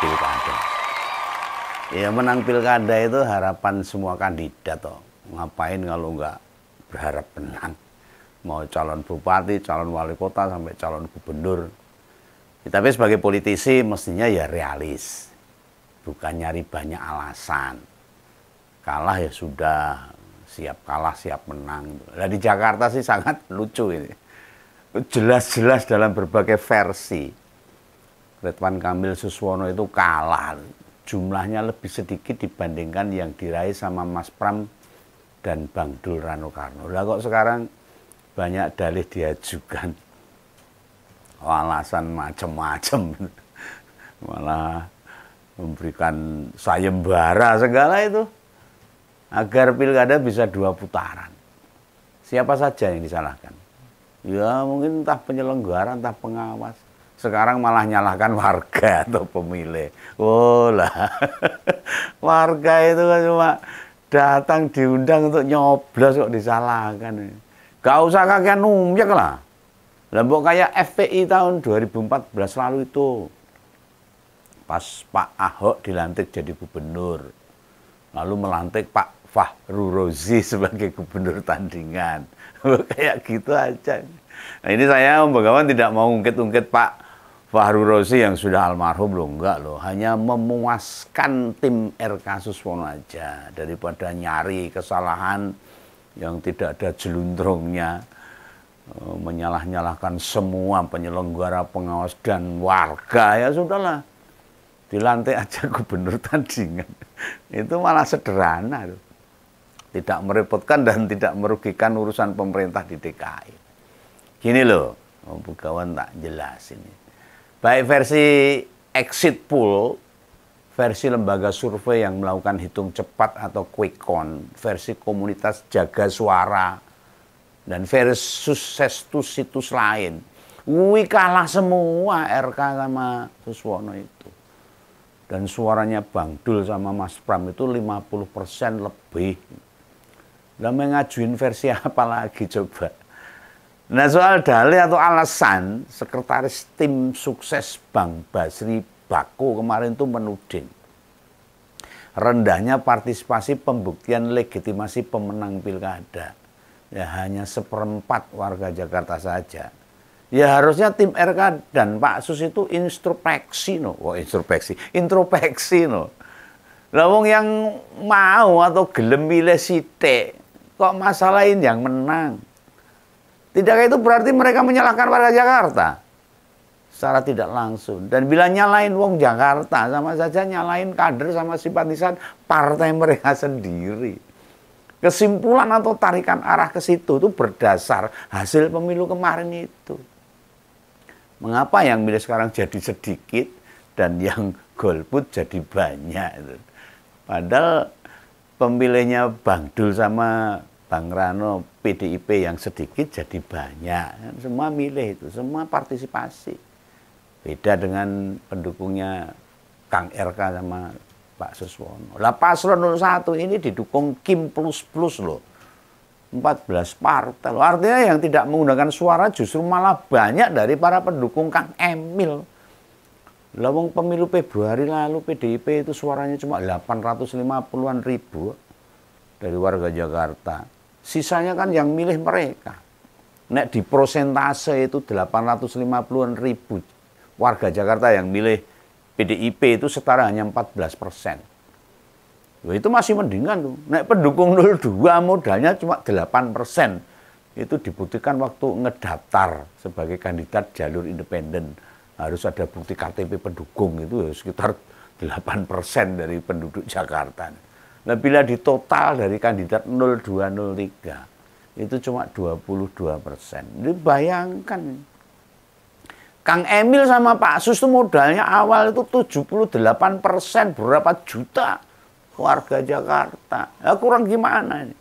pilkada. Ya menang pilkada itu harapan semua kandidat toh. Ngapain kalau nggak berharap menang? Mau calon bupati, calon wali kota, sampai calon gubernur. Ya, tapi sebagai politisi mestinya ya realis. Bukan nyari banyak alasan. Kalah ya sudah, siap kalah, siap menang. Nah di Jakarta sih sangat lucu ini. Jelas-jelas dalam berbagai versi. Ridwan Kamil Suswono itu kalah. Jumlahnya lebih sedikit dibandingkan yang diraih sama Mas Pram dan Bang Dul Rano Karno. Lah kok sekarang banyak dalih diajukan, alasan macam-macam, malah memberikan sayembara segala itu agar pilkada bisa 2 putaran. Siapa saja yang disalahkan? Ya mungkin entah penyelenggara, entah pengawas. Sekarang malah nyalahkan warga atau pemilih. Oh lah, warga itu kan cuma datang diundang untuk nyoblos kok disalahkan. Gak usah kakek numyak lah. Lembok kayak FPI tahun 2014 lalu itu. Pas Pak Ahok dilantik jadi gubernur. Lalu melantik Pak Fahru Rozi sebagai gubernur tandingan. Kayak gitu aja. Nah ini saya Om Begawan tidak mau ungkit-ungkit Pak Fahru Rozi yang sudah almarhum loh, enggak loh, hanya memuaskan tim RK Suswono aja daripada nyari kesalahan yang tidak ada jeluntrungnya, menyalah-nyalahkan semua penyelenggara, pengawas dan warga. Ya sudahlah, dilantik aja gubernur tandingan. Itu malah sederhana loh. Tidak merepotkan dan tidak merugikan urusan pemerintah di DKI. Gini loh, Om Begawan tak jelasin ini. Baik versi exit poll, versi lembaga survei yang melakukan hitung cepat atau quick count, versi komunitas jaga suara, dan versus situs lain. Wih kalah semua RK sama Suswono itu. Dan suaranya Bang Dul sama Mas Pram itu 50% lebih. Lah mengajuin versi apa lagi coba? Nah soal dalih atau alasan, sekretaris tim sukses Bang Basri Bako kemarin itu menuding rendahnya partisipasi pembuktian legitimasi pemenang pilkada. Ya hanya 1/4 warga Jakarta saja. Ya harusnya tim RK dan Pak Sus itu introspeksi no. Oh, introspeksi no. Lah wong yang mau atau gelem milih sithik kok masalahin yang menang. Tidakkah itu berarti mereka menyalahkan warga Jakarta? Secara tidak langsung. Dan bila nyalain wong Jakarta, sama saja nyalain kader sama simpatisan partai mereka sendiri. Kesimpulan atau tarikan arah ke situ itu berdasar hasil pemilu kemarin itu. Mengapa yang milih sekarang jadi sedikit dan yang golput jadi banyak? Padahal pemilihnya Bang Dul sama Bang Rano PDIP yang sedikit jadi banyak. Semua milih itu, semua partisipasi. Beda dengan pendukungnya Kang RK sama Pak Suswono. Lah paslon 01 ini didukung Kim plus loh. 14 partai. Artinya yang tidak menggunakan suara justru malah banyak dari para pendukung Kang Emil. Lah wong pemilu Februari lalu PDIP itu suaranya cuma 850-an ribu dari warga Jakarta. Sisanya kan yang milih mereka. Nek di prosentase itu 850-an ribu warga Jakarta yang milih PDIP itu setara hanya 14%. Loh, itu masih mendingan tuh. Nek pendukung 02 modalnya cuma 8%. Itu dibutuhkan waktu ngedaftar sebagai kandidat jalur independen. Harus ada bukti KTP pendukung itu ya sekitar 8% dari penduduk Jakarta. Nah bila ditotal dari kandidat 0203 itu cuma 22%. Jadi bayangkan. Kang Emil sama Pak Sus itu modalnya awal itu 78%, berapa juta warga Jakarta. Ya kurang gimana ini?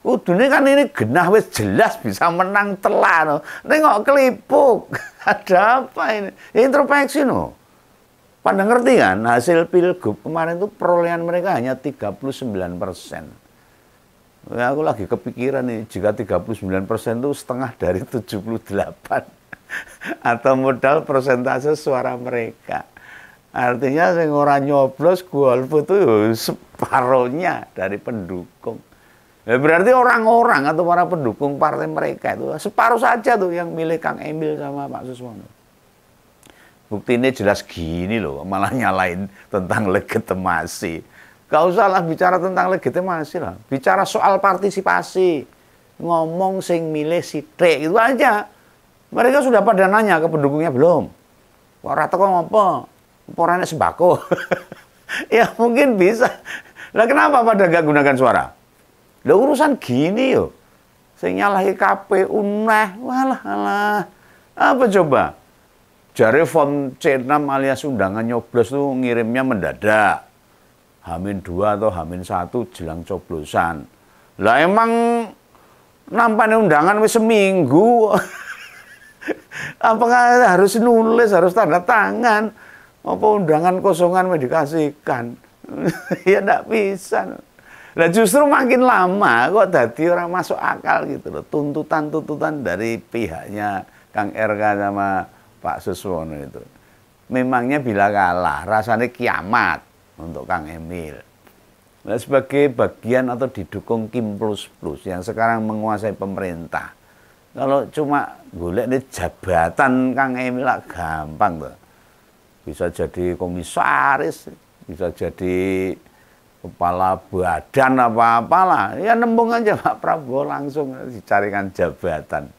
Kudune kan ini genah wis jelas bisa menang telah no. Nengok kelipuk. Ada apa ini? Introspeksi no. Pada ngerti kan hasil pilgub kemarin itu perolehan mereka hanya 39%. Ya, aku lagi kepikiran nih jika 39% itu setengah dari 78 atau modal persentase suara mereka. Artinya sing ora nyoblos golput itu separohnya dari pendukung. Ya, berarti orang-orang atau para pendukung partai mereka itu separuh saja tuh yang milih Kang Emil sama Pak Suswono. Buktinya jelas gini loh, malah nyalain tentang legitimasi. Gak usah lah bicara tentang legitimasi lah, bicara soal partisipasi. Ngomong sing milih sithik itu aja. Mereka sudah pada nanya ke pendukungnya belum? Kok ora teko ngopo? Ora enek sembako. Ya mungkin bisa. Lah kenapa pada gak gunakan suara? Lah urusan gini yo. Sing nyalahi KPU neh. Walah alah. Apa coba? Jare form C6 alias undangan nyoblos tuh ngirimnya mendadak. H-2 atau H-1 jelang coblosan. Lah emang nampaknya undangan wis seminggu. Apakah harus nulis, harus tanda tangan? Apa undangan kosongan dikasihkan? Ya enggak bisa. Nah justru makin lama kok dadi orang masuk akal gitu loh. Tuntutan-tuntutan dari pihaknya Kang RK sama Pak Suswono itu. Memangnya bila kalah rasanya kiamat untuk Kang Emil. Nah, sebagai bagian atau didukung Kim Plus Plus yang sekarang menguasai pemerintah. Kalau cuma golek nih jabatan Kang Emil lah gampang tuh. Bisa jadi komisaris, bisa jadi kepala badan apa-apalah. Ya nembung aja Pak Prabowo langsung dicarikan jabatan.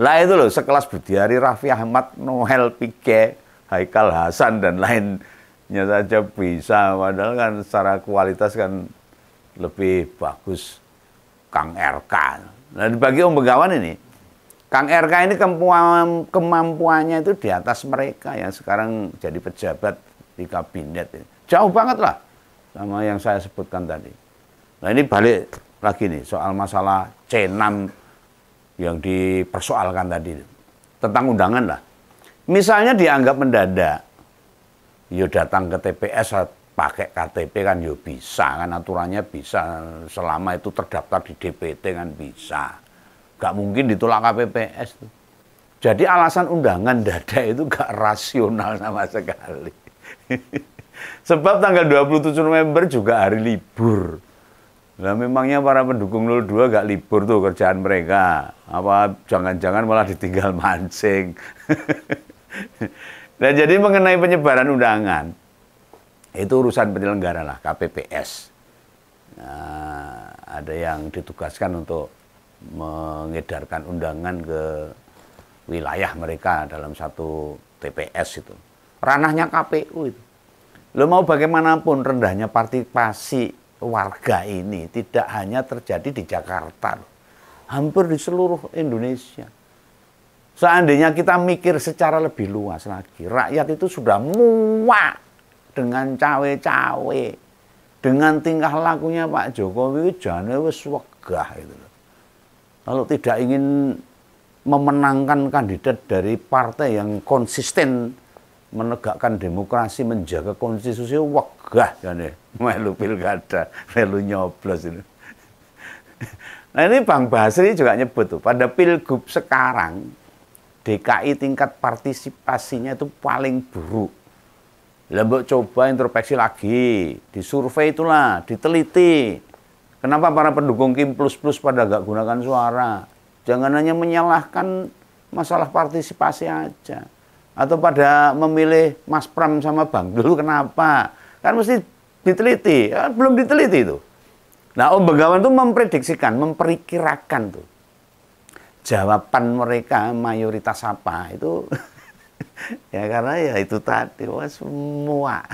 Lah itu loh sekelas Budiari, Raffi Ahmad, Noel Pique, Haikal Hasan dan lainnya saja bisa. Padahal kan secara kualitas kan lebih bagus Kang RK. Nah bagi Om Begawan ini, Kang RK ini kemampuannya itu di atas mereka yang sekarang jadi pejabat di kabinet. Jauh banget lah sama yang saya sebutkan tadi. Nah ini balik lagi nih soal masalah C6 yang dipersoalkan tadi. Tentang undangan lah. Misalnya dianggap mendadak, yo datang ke TPS pakai KTP kan yo bisa, kan aturannya bisa, selama itu terdaftar di DPT kan bisa. Gak mungkin ditolak KPPS tuh. Jadi alasan undangan dadak itu gak rasional sama sekali. Sebab tanggal 27 November juga hari libur. Nah memangnya para pendukung 02 gak libur tuh kerjaan mereka. Apa jangan-jangan malah ditinggal mancing. Nah jadi mengenai penyebaran undangan, itu urusan penyelenggara lah, KPPS. Nah, ada yang ditugaskan untuk mengedarkan undangan ke wilayah mereka dalam satu TPS itu. Ranahnya KPU itu. Lo mau bagaimanapun rendahnya partisipasi warga ini tidak hanya terjadi di Jakarta, hampir di seluruh Indonesia. Seandainya kita mikir secara lebih luas lagi, rakyat itu sudah muak dengan cawe-cawe, dengan tingkah lakunya Pak Jokowi, jane wis wegah itu. Kalau tidak ingin memenangkan kandidat dari partai yang konsisten menegakkan demokrasi, menjaga konstitusi, wegah jane melu pilkada, melu nyoblos itu. Nah ini Bang Basri juga nyebut tuh, pada pilgub sekarang DKI tingkat partisipasinya itu paling buruk. Mbok coba introspeksi lagi, disurvei itulah, diteliti. Kenapa para pendukung Kim Plus Plus pada gak gunakan suara? Jangan hanya menyalahkan masalah partisipasi aja. Atau pada memilih Mas Pram sama Bang Dul, kenapa? Kan mesti diteliti, ya, belum diteliti itu. Nah Om Begawan itu memprediksikan, memperkirakan tuh. Jawaban mereka mayoritas apa itu ya karena ya itu tadi semua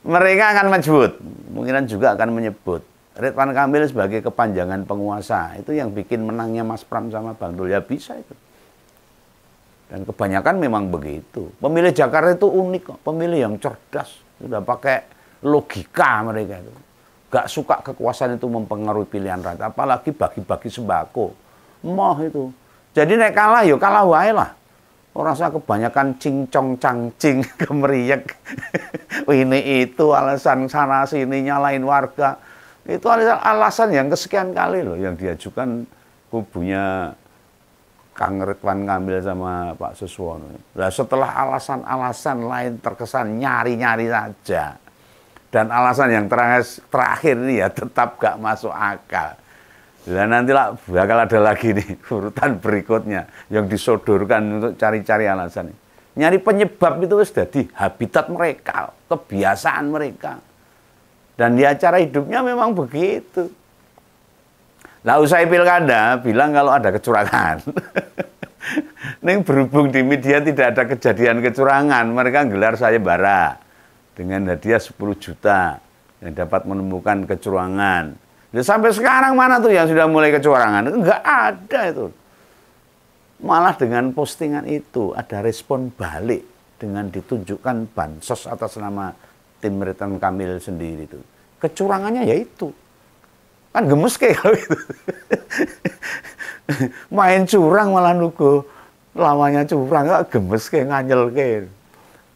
mereka akan menyebut, mungkin juga akan menyebut Ridwan Kamil sebagai kepanjangan penguasa. Itu yang bikin menangnya Mas Pram sama Bang Dul, ya bisa itu. Dan kebanyakan memang begitu. Pemilih Jakarta itu unik kok, pemilih yang cerdas, sudah pakai logika mereka itu. Gak suka kekuasaan itu mempengaruhi pilihan rakyat, apalagi bagi-bagi sembako. Moh itu. Jadi nek kalah yo kalah wae lah. Orang saya kebanyakan cincong cangcing kemeriek. Ini itu alasan sana sini nyalain warga. Itu alasan yang kesekian kali loh yang diajukan kubunya Kang Ridwan Kamil sama Pak Suswono. Nah, setelah alasan-alasan lain terkesan nyari-nyari saja, dan alasan yang terakhir ini ya tetap gak masuk akal. Dan nantilah bakal ada lagi nih urutan berikutnya yang disodorkan untuk cari-cari alasan. Nyari penyebab itu sudah di habitat mereka, kebiasaan mereka. Dan di acara hidupnya memang begitu. Nah, usai pilkada bilang kalau ada kecurangan. Ning berhubung di media tidak ada kejadian kecurangan, mereka gelar sayembara dengan hadiah 10 juta yang dapat menemukan kecurangan. Ya, sampai sekarang mana tuh yang sudah mulai kecurangan? Enggak ada itu. Malah dengan postingan itu ada respon balik dengan ditunjukkan bansos atas nama tim Ridwan Kamil sendiri itu. Kecurangannya ya itu. Kan gemes kayak kalau itu. Main curang malah nuduh lawannya curang, gak gemes kayak nganyel kayak.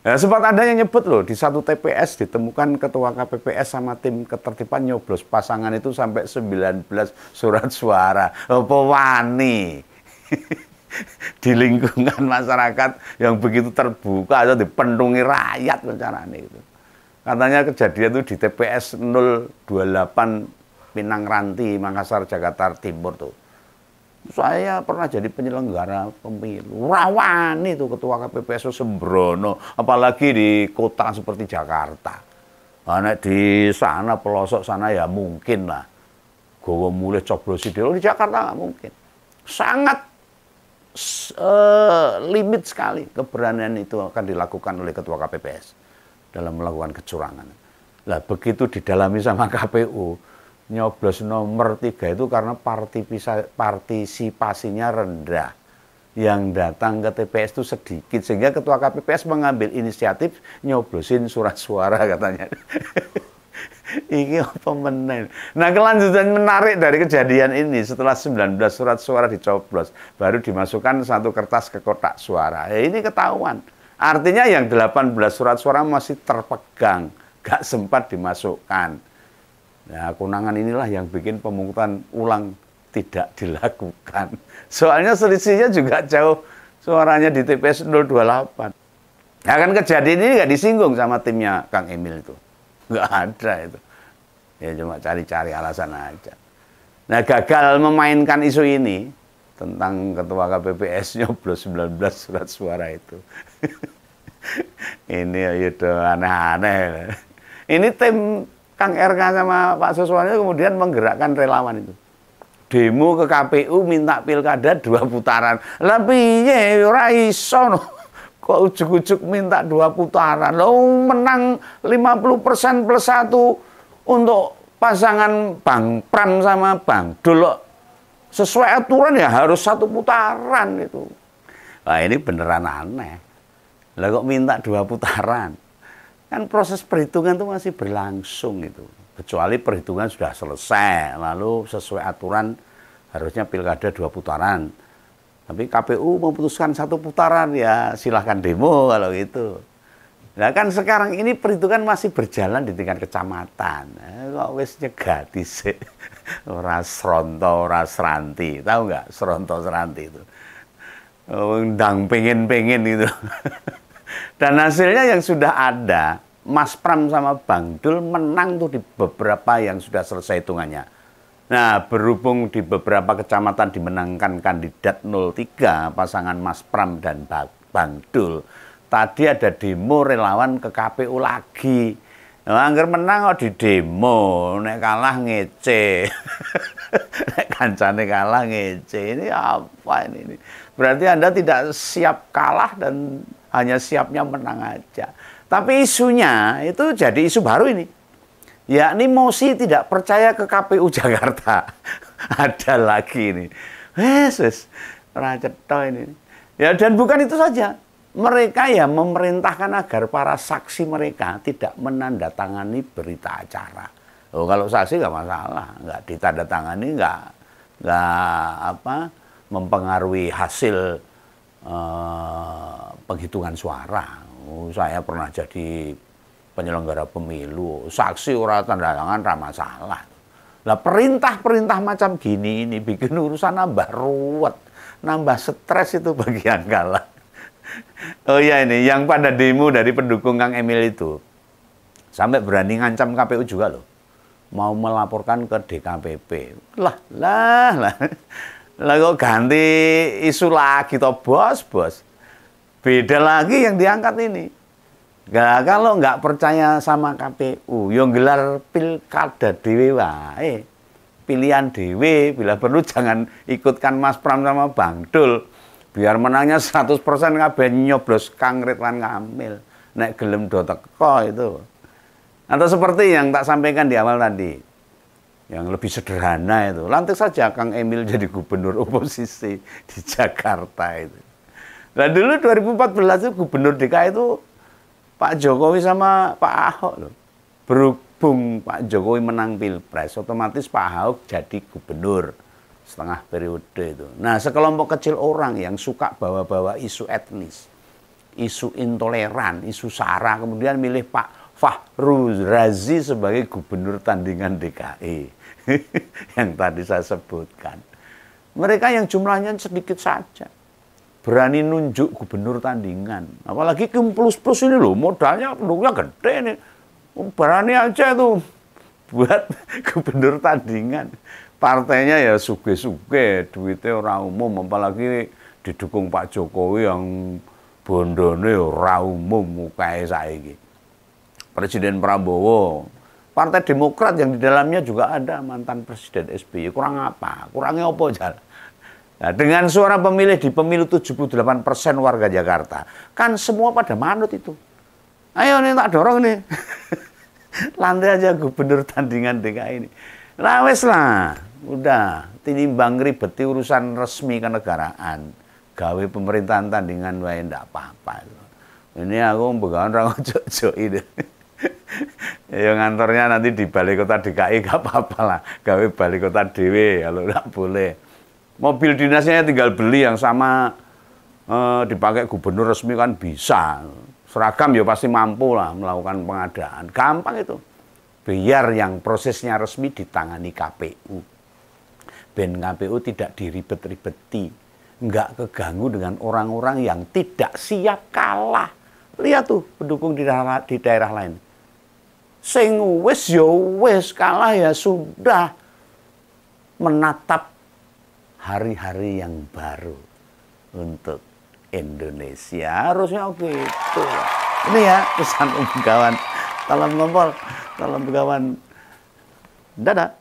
Nah, sempat ada yang nyebut loh, di satu TPS ditemukan ketua KPPS sama tim ketertiban nyoblos pasangan itu sampai 19 surat suara. Apa wani? Di lingkungan masyarakat yang begitu terbuka atau dipenuhi rakyat rencananya itu. Katanya kejadian itu di TPS 028 Pinang Ranti, Makassar, Jakarta Timur tuh. Saya pernah jadi penyelenggara pemilu. Rawan itu ketua KPPS sembrono, apalagi di kota seperti Jakarta. Nah, di sana pelosok sana ya mungkin lah. Gowo mulai coblosi di Jakarta nggak mungkin. Sangat limit sekali keberanian itu akan dilakukan oleh ketua KPPS dalam melakukan kecurangan. Lah begitu didalami sama KPU, nyoblos nomor 3 itu karena partisipasinya rendah. Yang datang ke TPS itu sedikit, sehingga ketua KPPS mengambil inisiatif nyoblosin surat suara katanya. Ini apa meneng. Nah, kelanjutan menarik dari kejadian ini, setelah 19 surat suara dicoblos, baru dimasukkan satu kertas ke kotak suara. Ya, ini ketahuan. Artinya yang 18 surat suara masih terpegang, gak sempat dimasukkan. Nah, kewenangan inilah yang bikin pemungutan ulang tidak dilakukan. Soalnya selisihnya juga jauh suaranya di TPS 028. Nah, kan kejadian ini gak disinggung sama timnya Kang Emil itu. Nggak ada itu. Ya cuma cari-cari alasan aja. Nah, gagal memainkan isu ini tentang ketua KPPS nyoblos 19 surat suara itu. Ini itu aneh-aneh. Ini tim Kang RK sama Pak Suswono kemudian menggerakkan relawan itu. Demo ke KPU minta pilkada 2 putaran. Lah piye ora iso no. Kok ujuk-ujuk minta 2 putaran. Loh, menang 50% plus 1 untuk pasangan Bang Pram sama Bang Dul. Sesuai aturan ya harus 1 putaran itu. Nah, ini beneran aneh. Lah kok minta 2 putaran? Kan proses perhitungan itu masih berlangsung itu. Kecuali perhitungan sudah selesai, lalu sesuai aturan harusnya pilkada 2 putaran. Tapi KPU memutuskan 1 putaran, ya silahkan demo kalau gitu. Nah kan sekarang ini perhitungan masih berjalan di tingkat kecamatan. Kok wis nyegati sih. Ora sronto, ora seranti. Tahu nggak sronto seranti itu? Ndang pengen-pengen itu. Dan hasilnya yang sudah ada, Mas Pram sama Bang Dul menang tuh di beberapa yang sudah selesai hitungannya. Nah, berhubung di beberapa kecamatan dimenangkan kandidat 03, pasangan Mas Pram dan Bang Dul, tadi ada demo relawan ke KPU lagi. Nah, angger menang kok di demo, nek kalah ngece. Nek kancane kalah ngece. Ini apa ini? Berarti Anda tidak siap kalah dan hanya siapnya menang aja. Tapi isunya itu jadi isu baru ini. Yakni Mosi tidak percaya ke KPU Jakarta. Ada lagi ini. Yesus, racetto ini. Ya, dan bukan itu saja. Mereka ya memerintahkan agar para saksi mereka tidak menandatangani berita acara. Oh, kalau saksi nggak masalah, nggak ditandatangani, nggak mempengaruhi hasil penghitungan suara. Oh, saya pernah jadi penyelenggara pemilu, saksi ora tanda tangan ra masalah. Lah perintah-perintah macam gini ini bikin urusan nambah ruwet. nambah stres itu bagi yang kalah. Oh iya, ini yang pada demo dari pendukung Kang Emil itu sampai berani ngancam KPU juga loh, mau melaporkan ke DKPP. Lah kok ganti isu lagi toh bos. Beda lagi yang diangkat ini. Kalau nggak percaya sama KPU, yang gelar pilkada dewe wae. Pilihan dewe, bila perlu jangan ikutkan Mas Pram sama Bang Dul. Biar menangnya 100% kabeh nyoblos Kang Ridwan Kamil. Nek gelem do teko itu. Atau seperti yang tak sampaikan di awal tadi. Yang lebih sederhana itu. Lantik saja Kang Emil jadi gubernur oposisi di Jakarta itu. Nah dulu 2014 itu gubernur DKI itu Pak Jokowi sama Pak Ahok loh. Berhubung Pak Jokowi menang Pilpres, otomatis Pak Ahok jadi gubernur setengah periode itu. Nah, sekelompok kecil orang yang suka bawa-bawa isu etnis, isu intoleran, isu SARA, kemudian milih Pak Fahru Razi sebagai gubernur tandingan DKI yang tadi saya sebutkan. Mereka yang jumlahnya sedikit saja berani nunjuk gubernur tandingan. Apalagi Kim Plus ini loh, modalnya pendukungnya gede nih. Berani aja tuh buat gubernur tandingan. Partainya ya suge-suge, duitnya orang umum, apalagi didukung Pak Jokowi yang bondone orang umum mukanya saiki. Presiden Prabowo, Partai Demokrat yang di dalamnya juga ada mantan Presiden SBY. Kurang apa? Kurangnya apa aja? Nah, dengan suara pemilih di pemilu 78% warga Jakarta, kan semua pada manut itu. Ayo nih tak dorong nih. Lantai aja gubernur tandingan DKI ini. Lah wes lah, udah tinimbang ribeti urusan resmi kenegaraan. Gawe pemerintahan tandingan wae ndak apa-apa. Ini aku begawan ra ojo ini. Ya ngantornya nanti di balai kota DKI gak apa-apa lah. Gawe balai kota dhewe kalau nggak boleh. Mobil dinasnya tinggal beli yang sama dipakai gubernur resmi kan bisa. Seragam ya pasti mampu lah melakukan pengadaan. Gampang itu. Biar yang prosesnya resmi ditangani KPU. Ben KPU tidak diribet-ribeti. Nggak keganggu dengan orang-orang yang tidak siap kalah. Lihat tuh pendukung di daerah lain. Sing wis ya wis, kalah ya sudah. Menatap hari-hari yang baru untuk Indonesia. Harusnya gitu. Ini ya pesan kawan. Salam ngompol, salam kawan. Dadah.